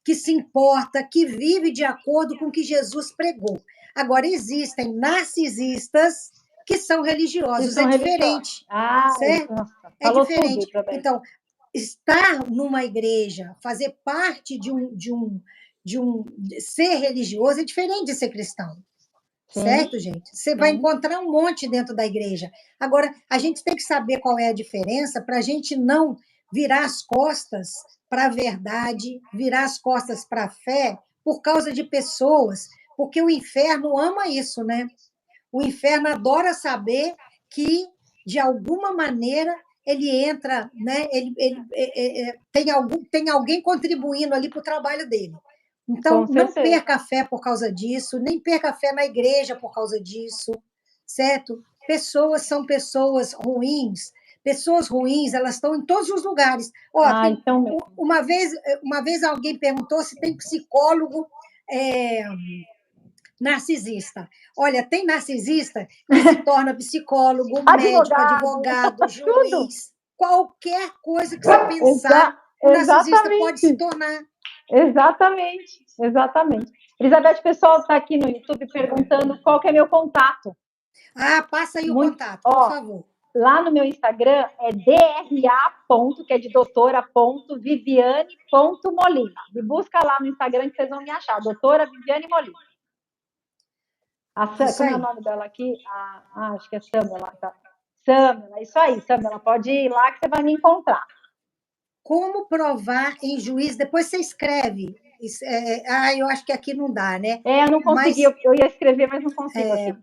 que se importa, que vive de acordo com o que Jesus pregou. Agora, existem narcisistas que são religiosos, diferente, certo? É diferente. Então, estar numa igreja, fazer parte ser religioso é diferente de ser cristão. Certo, gente? Você vai encontrar um monte dentro da igreja. Agora, a gente tem que saber qual é a diferença para a gente não virar as costas para a verdade, virar as costas para a fé por causa de pessoas, porque o inferno ama isso, né? O inferno adora saber que, de alguma maneira, ele entra, né? Tem alguém contribuindo ali para o trabalho dele. Então, não perca a fé por causa disso, nem perca a fé na igreja por causa disso, certo? Pessoas são pessoas ruins. Pessoas ruins, elas estão em todos os lugares. Uma vez alguém perguntou se tem psicólogo narcisista. Olha, tem narcisista que se torna psicólogo, médico, advogado, juiz, qualquer coisa que você pensar, o narcisista pode se tornar. Exatamente. Elizabeth, o pessoal está aqui no YouTube perguntando qual que é meu contato. Passa aí o contato, por favor. Lá no meu Instagram é DRA. Que é de doutora.viviane.molina. Me busca lá no Instagram que vocês vão me achar, doutora Viviane Molina. Como é o nome dela aqui? Acho que é Samela. Tá? Samela, isso aí, Samela. Pode ir lá que você vai me encontrar. Como provar em juízo? Depois você escreve. Eu acho que aqui não dá, né? Eu não consegui, eu ia escrever, mas não consigo aqui.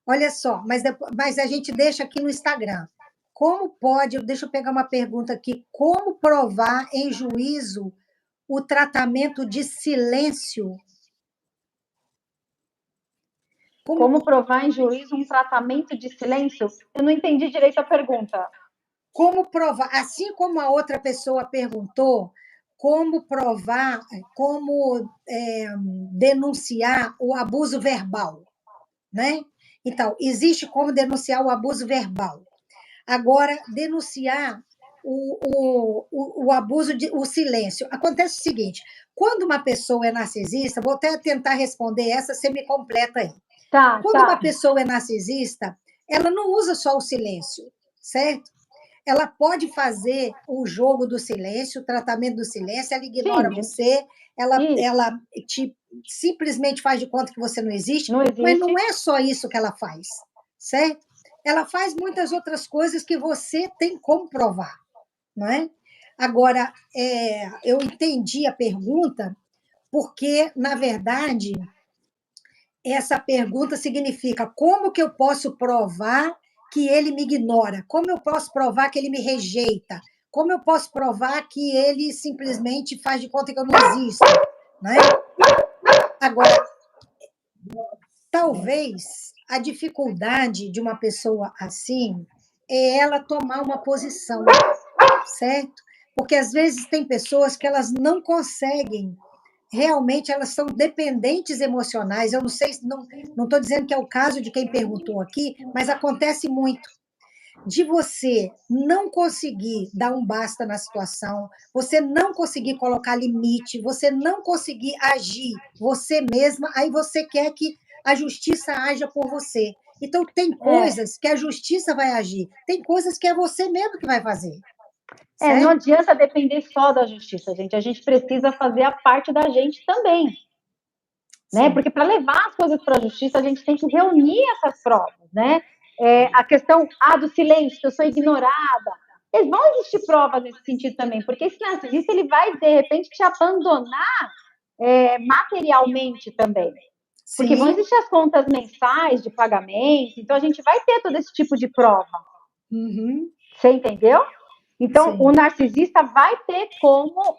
Olha só, mas a gente deixa aqui no Instagram. Como pode, deixa eu pegar uma pergunta aqui, como provar em juízo o tratamento de silêncio? Como provar em juízo um tratamento de silêncio? Eu não entendi direito a pergunta. Como provar, assim como a outra pessoa perguntou, como provar, como denunciar o abuso verbal, né? Então, existe como denunciar o abuso verbal. Agora, denunciar o abuso, o silêncio. Acontece o seguinte, quando uma pessoa é narcisista, vou até tentar responder essa, você me completa aí. Quando uma pessoa é narcisista, ela não usa só o silêncio, certo? Ela pode fazer o jogo do silêncio, o tratamento do silêncio, ela ignora você, ela simplesmente faz de conta que você não existe, mas não é só isso que ela faz, certo? Ela faz muitas outras coisas que você tem como provar, não é? Agora, eu entendi a pergunta, porque, na verdade, essa pergunta significa como que eu posso provar que ele me ignora? Como eu posso provar que ele me rejeita? Como eu posso provar que ele simplesmente faz de conta que eu não existo? Né? Agora, talvez a dificuldade de uma pessoa assim é ela tomar uma posição, certo? Porque às vezes tem pessoas que elas não conseguem, realmente elas são dependentes emocionais. Eu não sei, não estou dizendo que é o caso de quem perguntou aqui, mas acontece muito de você não conseguir dar um basta na situação, você não conseguir colocar limite, você não conseguir agir você mesma, aí você quer que a justiça haja por você. Então, tem coisas que a justiça vai agir, tem coisas que é você mesmo que vai fazer. Não adianta depender só da justiça, gente. A gente precisa fazer a parte da gente também. Né? Porque para levar as coisas para a justiça, a gente tem que reunir essas provas, né? A questão do silêncio, que eu sou ignorada. Vão existir provas nesse sentido também, porque esse narcisista ele vai, de repente, te abandonar materialmente também. Porque vão existir as contas mensais de pagamento, então a gente vai ter todo esse tipo de prova. Uhum. Você entendeu? Então, o narcisista vai ter como...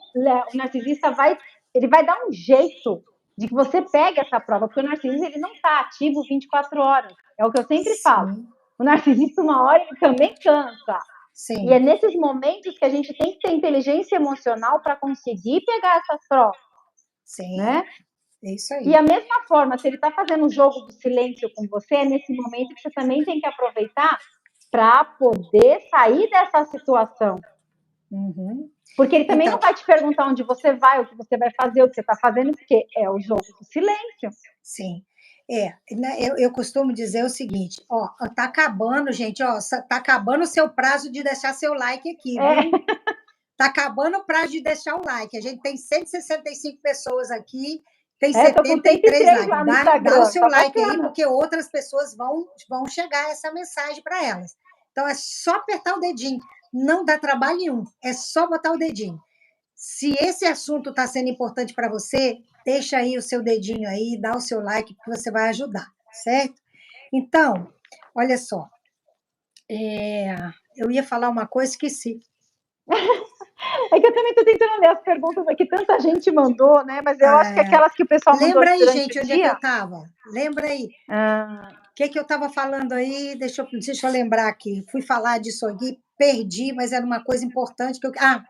Ele vai dar um jeito de que você pegue essa prova, porque o narcisista ele não está ativo 24 horas. É o que eu sempre falo. O narcisista, uma hora, ele também cansa. E é nesses momentos que a gente tem que ter inteligência emocional para conseguir pegar essas provas. Né? É isso aí. E a mesma forma, se ele está fazendo um jogo do silêncio com você, é nesse momento que você também tem que aproveitar para poder sair dessa situação. Uhum. Porque ele também não vai te perguntar onde você vai, o que você vai fazer, o que você está fazendo, porque é o jogo do silêncio. Sim. Eu costumo dizer o seguinte, tá acabando, gente, tá acabando o seu prazo de deixar seu like aqui, viu? Tá acabando o prazo de deixar o like. A gente tem 165 pessoas aqui, tem 73 likes. Dá o seu like aí, porque outras pessoas vão chegar essa mensagem para elas. Então, é só apertar o dedinho. Não dá trabalho nenhum, é só botar o dedinho. Se esse assunto está sendo importante para você, deixa aí o seu dedinho aí, dá o seu like, que você vai ajudar, certo? Então, olha só. Eu ia falar uma coisa, esqueci. É que eu também estou tentando ler as perguntas aqui, tanta gente mandou, né? Mas eu acho que aquelas que o pessoal mandou durante o dia... Lembra aí, gente, onde é que eu estava? Lembra aí. O que eu estava falando aí? Deixa eu lembrar aqui. Fui falar disso aqui, perdi, mas era uma coisa importante.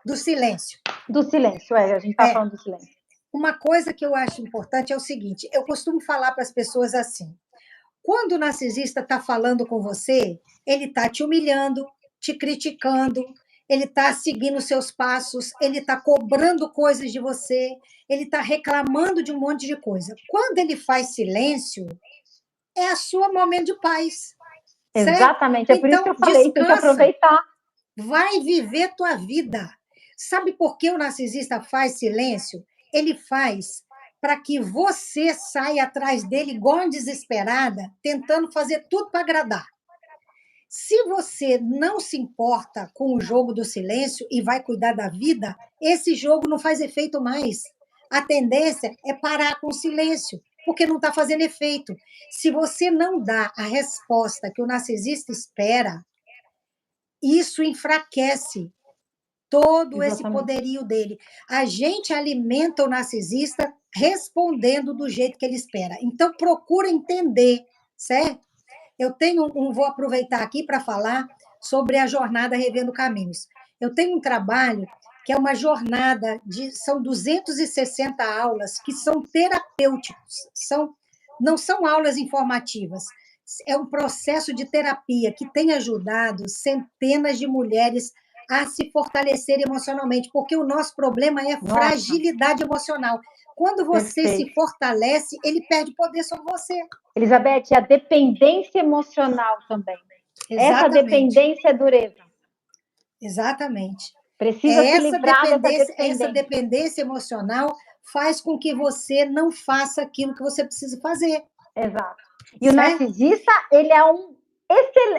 Do silêncio. Do silêncio, a gente está falando do silêncio. Uma coisa que eu acho importante é o seguinte, eu costumo falar para as pessoas assim, quando o narcisista está falando com você, ele está te humilhando, te criticando, ele está seguindo seus passos, ele está cobrando coisas de você, ele está reclamando de um monte de coisa. Quando ele faz silêncio, é a sua momento de paz. Exatamente, certo? É por isso que eu falei, descansa, tem que aproveitar. Vai viver tua vida. Sabe por que o narcisista faz silêncio? Ele faz para que você saia atrás dele igual uma desesperada, tentando fazer tudo para agradar. Se você não se importa com o jogo do silêncio e vai cuidar da vida, esse jogo não faz efeito mais. A tendência é parar com o silêncio, porque não está fazendo efeito. Se você não dá a resposta que o narcisista espera, isso enfraquece todo esse poderio dele. A gente alimenta o narcisista respondendo do jeito que ele espera. Então, procura entender, certo? Vou aproveitar aqui para falar sobre a jornada Revendo Caminhos. Eu tenho um trabalho que é uma jornada, são 260 aulas que são terapêuticos, não são aulas informativas, é um processo de terapia que tem ajudado centenas de mulheres a se fortalecer emocionalmente, porque o nosso problema é fragilidade emocional. Quando você se fortalece, ele perde poder sobre você. Elizabeth, a dependência emocional também. Exatamente. Essa dependência é dureza. Exatamente. Precisa se livrar dessa dependência. Essa dependência emocional faz com que você não faça aquilo que você precisa fazer. Exato. E o narcisista, ele é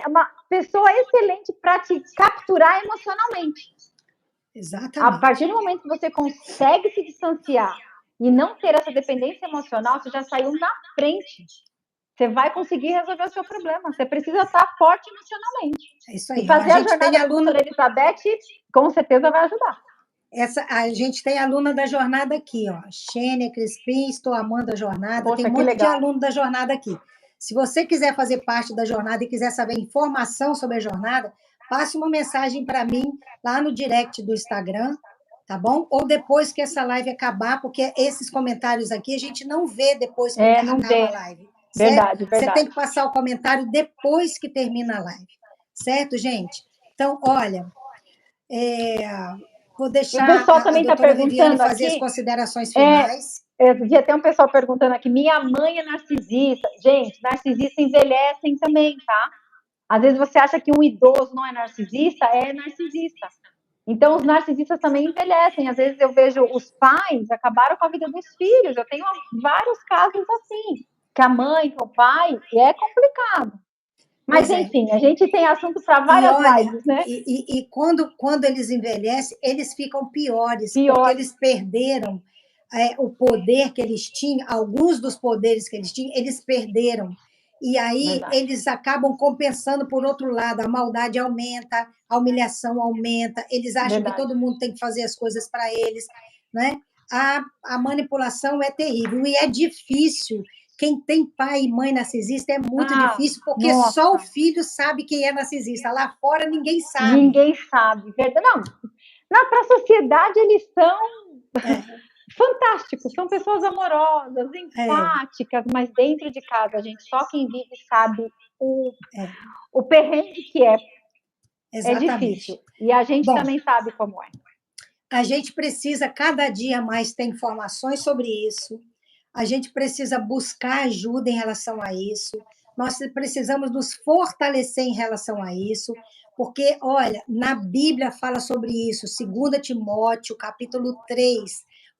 uma pessoa excelente para te capturar emocionalmente. Exatamente. A partir do momento que você consegue se distanciar e não ter essa dependência emocional, você já saiu na frente. você vai conseguir resolver o seu problema. Você precisa estar forte emocionalmente. É isso aí. E fazer a jornada tem aluna... da Elizabeth, com certeza vai ajudar. A gente tem aluna da jornada aqui, ó. Xênia Crispim, estou amando a jornada. Poxa, tem um monte de aluno da jornada aqui. Se você quiser fazer parte da jornada e quiser saber informação sobre a jornada, passe uma mensagem para mim lá no direct do Instagram, tá bom? Ou depois que essa live acabar, porque esses comentários aqui a gente não vê depois que acaba a live. Verdade, certo? Você tem que passar o comentário depois que termina a live. Certo, gente? Então, olha, vou deixar o pessoal também a doutora Viviane fazer aqui, as considerações finais. Já tem um pessoal perguntando aqui, minha mãe é narcisista. Gente, narcisistas envelhecem também, tá? Às vezes você acha que um idoso não é narcisista, é narcisista. Então, os narcisistas também envelhecem. Às vezes eu vejo os pais acabaram com a vida dos filhos. Eu tenho vários casos assim, que a mãe, que o pai, e é complicado. Mas, enfim, a gente tem assunto para várias lives, né? E quando eles envelhecem, eles ficam piores, porque eles perderam o poder que eles tinham, alguns dos poderes que eles tinham, eles perderam. E aí eles acabam compensando por outro lado, a maldade aumenta, a humilhação aumenta, eles acham que todo mundo tem que fazer as coisas para eles, né? A manipulação é terrível e é difícil. Quem tem pai e mãe narcisista é muito difícil, porque só o filho sabe quem é narcisista. Lá fora ninguém sabe. Ninguém sabe. Não, para a sociedade eles são fantásticos, são pessoas amorosas, empáticas, mas dentro de casa, a gente, só quem vive sabe o perrengue que é. Exatamente. É difícil. E a gente também sabe como é. A gente precisa cada dia mais ter informações sobre isso. A gente precisa buscar ajuda em relação a isso. Nós precisamos nos fortalecer em relação a isso, porque, olha, na Bíblia fala sobre isso, 2 Timóteo, capítulo 3,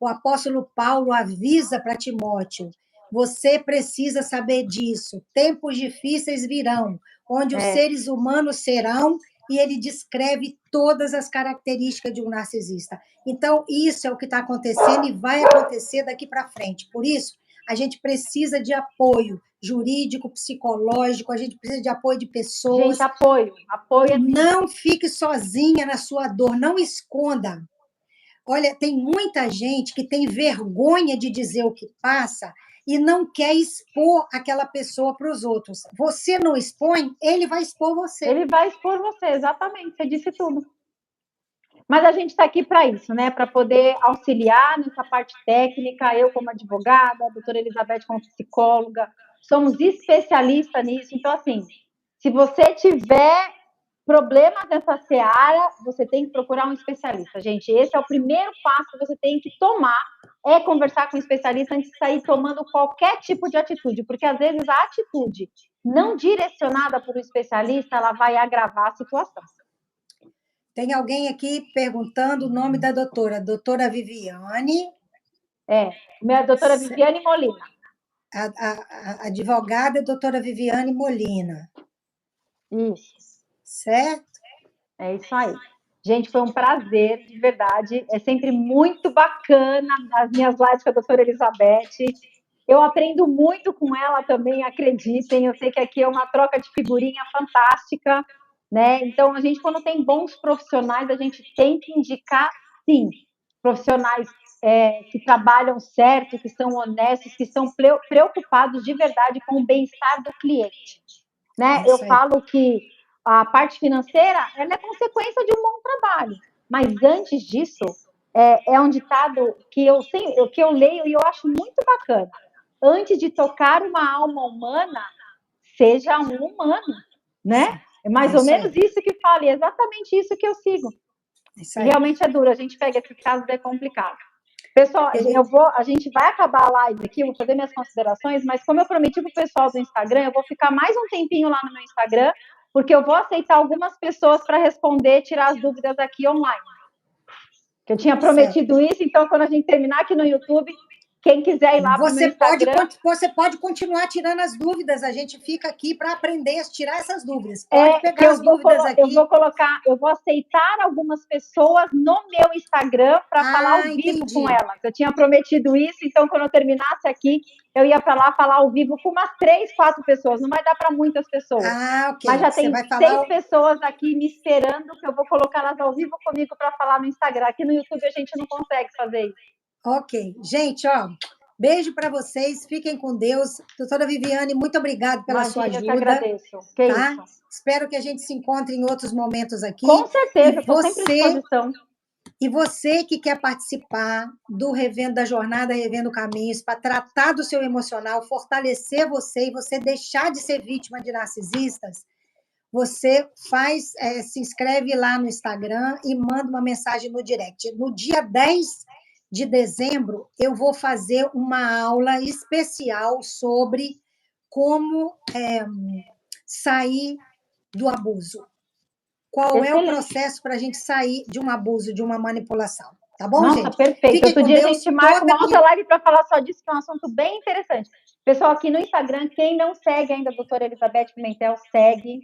o apóstolo Paulo avisa para Timóteo, você precisa saber disso, tempos difíceis virão, onde os seres humanos serão, e ele descreve todas as características de um narcisista. Então, isso é o que está acontecendo e vai acontecer daqui para frente. Por isso, a gente precisa de apoio jurídico, psicológico, a gente precisa de apoio de pessoas. Gente, apoio. Não fique sozinha na sua dor, não esconda. Olha, tem muita gente que tem vergonha de dizer o que passa e não quer expor aquela pessoa para os outros. Você não expõe, ele vai expor você. Ele vai expor você, exatamente, você disse tudo. Mas a gente está aqui para isso, né? Para poder auxiliar nessa parte técnica, eu como advogada, a doutora Elizabeth como psicóloga, somos especialistas nisso. Então, assim, se você tiver problemas nessa seara, você tem que procurar um especialista. Gente, esse é o primeiro passo que você tem que tomar, é conversar com um especialista antes de sair tomando qualquer tipo de atitude, porque às vezes a atitude não direcionada por um especialista, ela vai agravar a situação. Tem alguém aqui perguntando o nome da doutora Viviane. Minha doutora Viviane Molina. A advogada é a doutora Viviane Molina. Isso. Certo? É isso aí. Gente, foi um prazer, de verdade. É sempre muito bacana as minhas lives com a doutora Elizabeth. Eu aprendo muito com ela também, acreditem. Eu sei que aqui é uma troca de figurinha fantástica, né? Então, a gente, quando tem bons profissionais, a gente tem que indicar, sim, profissionais que trabalham certo, que são honestos, que são preocupados de verdade com o bem-estar do cliente, né? Eu falo que a parte financeira, ela é consequência de um bom trabalho, mas antes disso, é um ditado que eu leio e eu acho muito bacana. Antes de tocar uma alma humana, seja um humano, né? É mais ou menos isso que fala, e é exatamente isso que eu sigo. E realmente é duro, a gente pega esses casos, é complicado. Pessoal, a gente vai acabar a live aqui, eu vou fazer minhas considerações, mas como eu prometi para o pessoal do Instagram, eu vou ficar mais um tempinho lá no meu Instagram, porque eu vou aceitar algumas pessoas para responder, tirar as dúvidas aqui online. Eu tinha prometido isso, então quando a gente terminar aqui no YouTube, quem quiser ir lá para o meu Instagram... Você pode continuar tirando as dúvidas, a gente fica aqui para aprender a tirar essas dúvidas. Pode pegar as dúvidas aqui. Eu vou aceitar algumas pessoas no meu Instagram para falar ao vivo com elas. Eu tinha prometido isso, então quando eu terminasse aqui, eu ia para lá falar ao vivo com umas 3, 4 pessoas. Não vai dar para muitas pessoas. Ok. Mas já tem 6 pessoas aqui me esperando que eu vou colocá-las ao vivo comigo para falar no Instagram. Aqui no YouTube a gente não consegue fazer isso. Ok. Gente, beijo para vocês. Fiquem com Deus. Doutora Viviane, muito obrigada pela sua ajuda. Eu que agradeço. Tá? Espero que a gente se encontre em outros momentos aqui. Com certeza, estou sempre à disposição. E você que quer participar da jornada Revendo Caminhos, para tratar do seu emocional, fortalecer você e você deixar de ser vítima de narcisistas, você se inscreve lá no Instagram e manda uma mensagem no direct. No dia 10 de dezembro, eu vou fazer uma aula especial sobre como sair do abuso. Qual é o processo para a gente sair de um abuso, de uma manipulação? Tá bom, gente? Nossa, perfeito. Outro dia a gente marca uma outra live para falar só disso, que é um assunto bem interessante. Pessoal, aqui no Instagram, quem não segue ainda a doutora Elizabeth Pimentel, segue.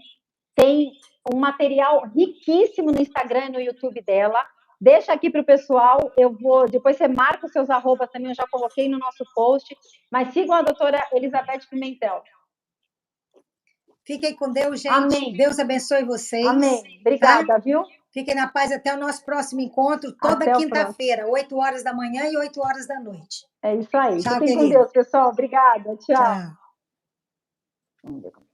Tem um material riquíssimo no Instagram e no YouTube dela. Deixa aqui para o pessoal. Depois você marca os seus arrobas também, eu já coloquei no nosso post. Mas sigam a doutora Elizabeth Pimentel. Fiquem com Deus, gente. Amém. Deus abençoe vocês. Amém. Obrigada, tá? Viu? Fiquem na paz até o nosso próximo encontro, toda quinta-feira, 8 horas da manhã e 8 horas da noite. É isso aí. Tchau, Fiquem com Deus, pessoal. Obrigada. Tchau. Tchau.